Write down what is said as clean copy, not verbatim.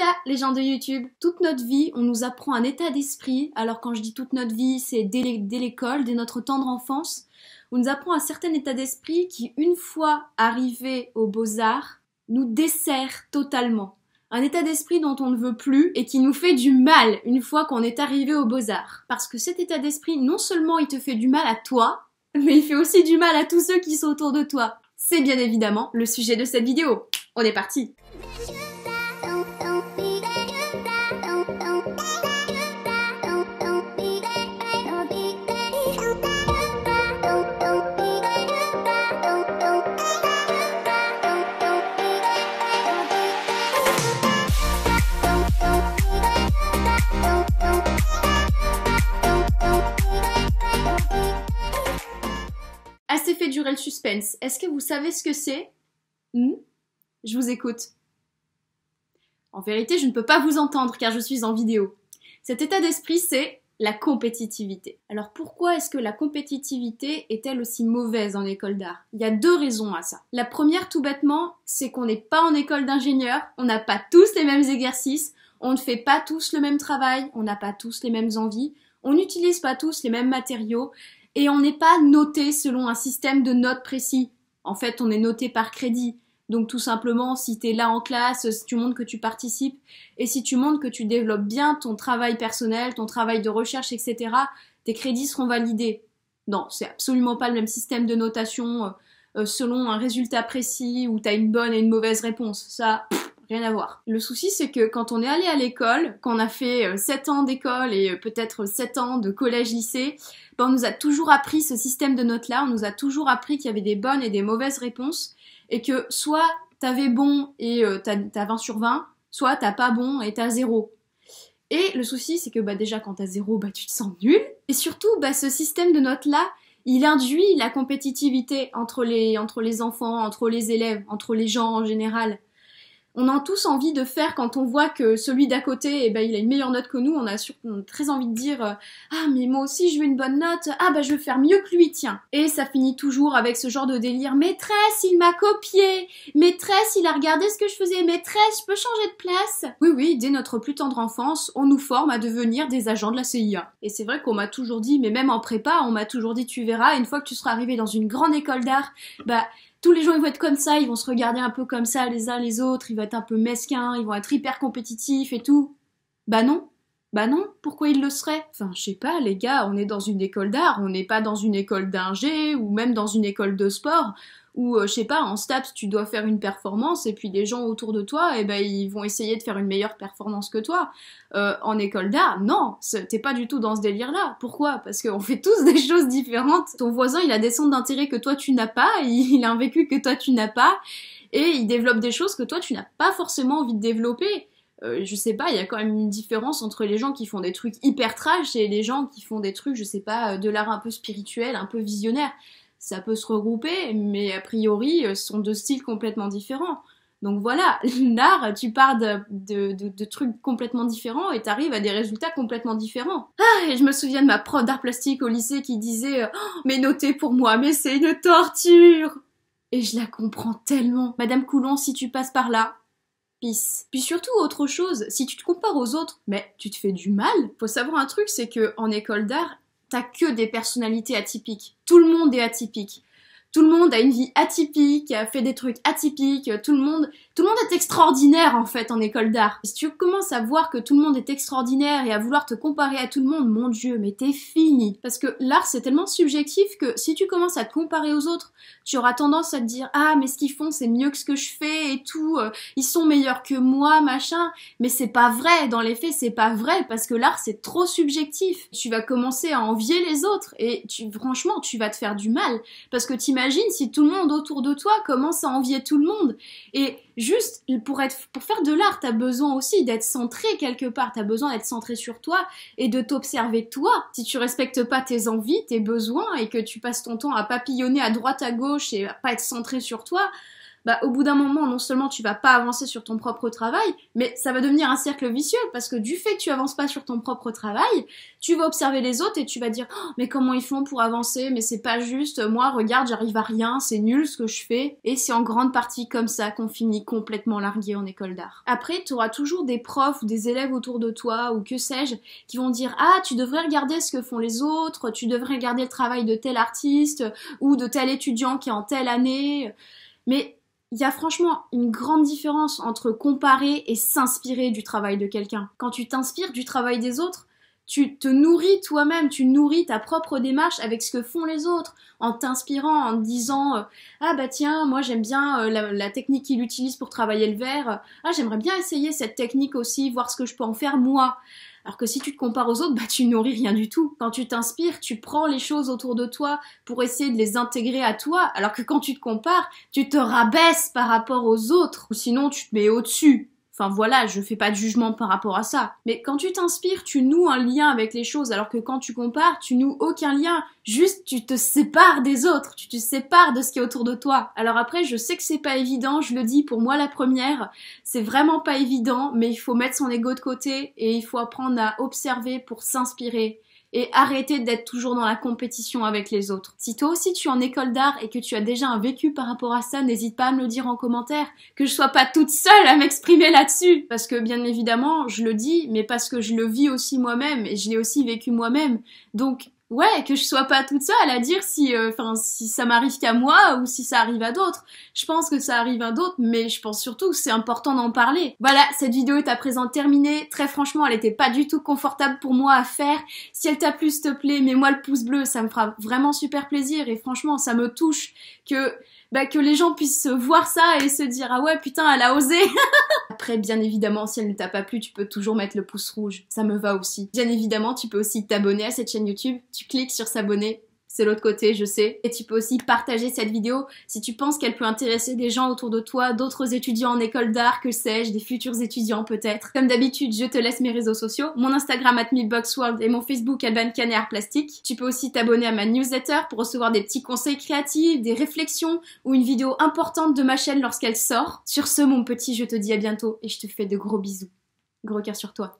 Hola les gens de YouTube. Toute notre vie, on nous apprend un état d'esprit. Alors quand je dis toute notre vie, c'est dès l'école, dès notre tendre enfance. On nous apprend un certain état d'esprit qui, une fois arrivé aux beaux-arts, nous dessert totalement. Un état d'esprit dont on ne veut plus et qui nous fait du mal une fois qu'on est arrivé aux beaux-arts. Parce que cet état d'esprit, non seulement il te fait du mal à toi, mais il fait aussi du mal à tous ceux qui sont autour de toi. C'est bien évidemment le sujet de cette vidéo. On est parti! Assez fait durer le suspense. Est-ce que vous savez ce que c'est? Je vous écoute. En vérité, je ne peux pas vous entendre car je suis en vidéo. Cet état d'esprit, c'est la compétitivité. Alors pourquoi est-ce que la compétitivité est-elle aussi mauvaise en école d'art? Il y a deux raisons à ça. La première, tout bêtement, c'est qu'on n'est pas en école d'ingénieur, on n'a pas tous les mêmes exercices, on ne fait pas tous le même travail, on n'a pas tous les mêmes envies, on n'utilise pas tous les mêmes matériaux, et on n'est pas noté selon un système de notes précis. En fait, on est noté par crédit. Donc tout simplement, si tu es là en classe, si tu montres que tu participes, et si tu montres que tu développes bien ton travail personnel, ton travail de recherche, etc., tes crédits seront validés. Non, c'est absolument pas le même système de notation selon un résultat précis où tu as une bonne et une mauvaise réponse. Ça, rien à voir. Le souci, c'est que quand on est allé à l'école, quand on a fait 7 ans d'école et peut-être 7 ans de collège-lycée, on nous a toujours appris ce système de notes-là, on nous a toujours appris qu'il y avait des bonnes et des mauvaises réponses, et que soit t'avais bon et t'as 20 sur 20, soit t'as pas bon et t'as 0. Et le souci, c'est que déjà quand t'as 0, tu te sens nul, et surtout, ce système de notes-là, il induit la compétitivité entre les enfants, entre les élèves, entre les gens en général. On a tous envie de faire quand on voit que celui d'à côté, il a une meilleure note que nous, on a très envie de dire ah mais moi aussi je veux une bonne note, je veux faire mieux que lui, tiens. Et ça finit toujours avec ce genre de délire, maîtresse il m'a copié, maîtresse il a regardé ce que je faisais, maîtresse je peux changer de place. Oui, dès notre plus tendre enfance, on nous forme à devenir des agents de la CIA. Et c'est vrai qu'on m'a toujours dit, mais même en prépa, on m'a toujours dit tu verras, une fois que tu seras arrivé dans une grande école d'art, tous les gens ils vont être comme ça, ils vont se regarder un peu comme ça les uns les autres, ils vont être un peu mesquins, ils vont être hyper compétitifs et tout. Non, pourquoi ils le seraient? Enfin, je sais pas, les gars, on est dans une école d'art, on n'est pas dans une école d'ingé ou même dans une école de sport où, je sais pas, en stats tu dois faire une performance et puis les gens autour de toi, ils vont essayer de faire une meilleure performance que toi. En école d'art, non, t'es pas du tout dans ce délire-là. Pourquoi? Parce qu'on fait tous des choses différentes. Ton voisin, il a des centres d'intérêt que toi tu n'as pas, il a un vécu que toi tu n'as pas, et il développe des choses que toi tu n'as pas forcément envie de développer. Je sais pas, il y a quand même une différence entre les gens qui font des trucs hyper trash et les gens qui font des trucs, je sais pas, de l'art un peu spirituel, un peu visionnaire. Ça peut se regrouper, mais a priori, ce sont deux styles complètement différents. Donc voilà, l'art, tu pars de trucs complètement différents et t'arrives à des résultats complètement différents. Et je me souviens de ma prof d'art plastique au lycée qui disait oh, mais noter pour moi, mais c'est une torture. Et je la comprends tellement. Madame Coulon, si tu passes par là, peace. Puis surtout, autre chose, si tu te compares aux autres, mais tu te fais du mal. Faut savoir un truc, c'est que en école d'art, t'as que des personnalités atypiques. Tout le monde est atypique. Tout le monde a une vie atypique, a fait des trucs atypiques, tout le monde est extraordinaire en fait en école d'art. Si tu commences à voir que tout le monde est extraordinaire et à vouloir te comparer à tout le monde, mon Dieu, mais t'es fini. Parce que l'art c'est tellement subjectif que si tu commences à te comparer aux autres, tu auras tendance à te dire ah mais ce qu'ils font c'est mieux que ce que je fais et tout, ils sont meilleurs que moi, machin. Mais c'est pas vrai, dans les faits c'est pas vrai parce que l'art c'est trop subjectif. Tu vas commencer à envier les autres et franchement tu vas te faire du mal parce que t'imagines si tout le monde autour de toi commence à envier tout le monde. Et juste, pour faire de l'art, t'as besoin aussi d'être centré quelque part. T'as besoin d'être centré sur toi et de t'observer toi. Si tu respectes pas tes envies, tes besoins et que tu passes ton temps à papillonner à droite à gauche et à pas être centré sur toi, bah au bout d'un moment, non seulement tu vas pas avancer sur ton propre travail, mais ça va devenir un cercle vicieux, parce que du fait que tu avances pas sur ton propre travail, tu vas observer les autres et tu vas dire oh, mais comment ils font pour avancer, mais c'est pas juste, moi regarde j'arrive à rien, c'est nul ce que je fais, et c'est en grande partie comme ça qu'on finit complètement largué en école d'art. Après, tu auras toujours des profs ou des élèves autour de toi, ou que sais-je, qui vont dire ah tu devrais regarder ce que font les autres, tu devrais regarder le travail de tel artiste, ou de tel étudiant qui est en telle année, mais il y a franchement une grande différence entre comparer et s'inspirer du travail de quelqu'un. Quand tu t'inspires du travail des autres, tu te nourris toi-même, tu nourris ta propre démarche avec ce que font les autres, en t'inspirant, en te disant ah bah tiens, moi j'aime bien la technique qu'il utilise pour travailler le verre, ah j'aimerais bien essayer cette technique aussi, voir ce que je peux en faire moi. Alors que si tu te compares aux autres, bah tu nourris rien du tout. Quand tu t'inspires, tu prends les choses autour de toi pour essayer de les intégrer à toi, alors que quand tu te compares, tu te rabaisses par rapport aux autres, ou sinon tu te mets au-dessus. Enfin voilà, je fais pas de jugement par rapport à ça. Mais quand tu t'inspires, tu noues un lien avec les choses, alors que quand tu compares, tu noues aucun lien. Juste, tu te sépares des autres, tu te sépares de ce qui est autour de toi. Alors après, je sais que c'est pas évident, je le dis pour moi la première, c'est vraiment pas évident, mais il faut mettre son ego de côté et il faut apprendre à observer pour s'inspirer. Et arrêter d'être toujours dans la compétition avec les autres. Si toi aussi tu es en école d'art et que tu as déjà un vécu par rapport à ça, n'hésite pas à me le dire en commentaire, que je sois pas toute seule à m'exprimer là-dessus. Parce que bien évidemment, je le dis, mais parce que je le vis aussi moi-même et je l'ai aussi vécu moi-même. Donc ouais, que je sois pas toute seule à dire si ça m'arrive qu'à moi ou si ça arrive à d'autres. Je pense que ça arrive à d'autres, mais je pense surtout que c'est important d'en parler. Voilà, cette vidéo est à présent terminée. Très franchement, elle était pas du tout confortable pour moi à faire. Si elle t'a plu, s'il te plaît, mets-moi le pouce bleu, ça me fera vraiment super plaisir et franchement, ça me touche que les gens puissent voir ça et se dire ah ouais putain, elle a osé. Après, bien évidemment, si elle ne t'a pas plu, tu peux toujours mettre le pouce rouge, ça me va aussi. Bien évidemment, tu peux aussi t'abonner à cette chaîne YouTube, tu cliques sur s'abonner, c'est l'autre côté, je sais. Et tu peux aussi partager cette vidéo si tu penses qu'elle peut intéresser des gens autour de toi, d'autres étudiants en école d'art, que sais-je, des futurs étudiants peut-être. Comme d'habitude, je te laisse mes réseaux sociaux, mon Instagram @milkboxworld et mon Facebook @bancaneartplastique. Tu peux aussi t'abonner à ma newsletter pour recevoir des petits conseils créatifs, des réflexions ou une vidéo importante de ma chaîne lorsqu'elle sort. Sur ce, mon petit, je te dis à bientôt et je te fais de gros bisous. Gros cœur sur toi.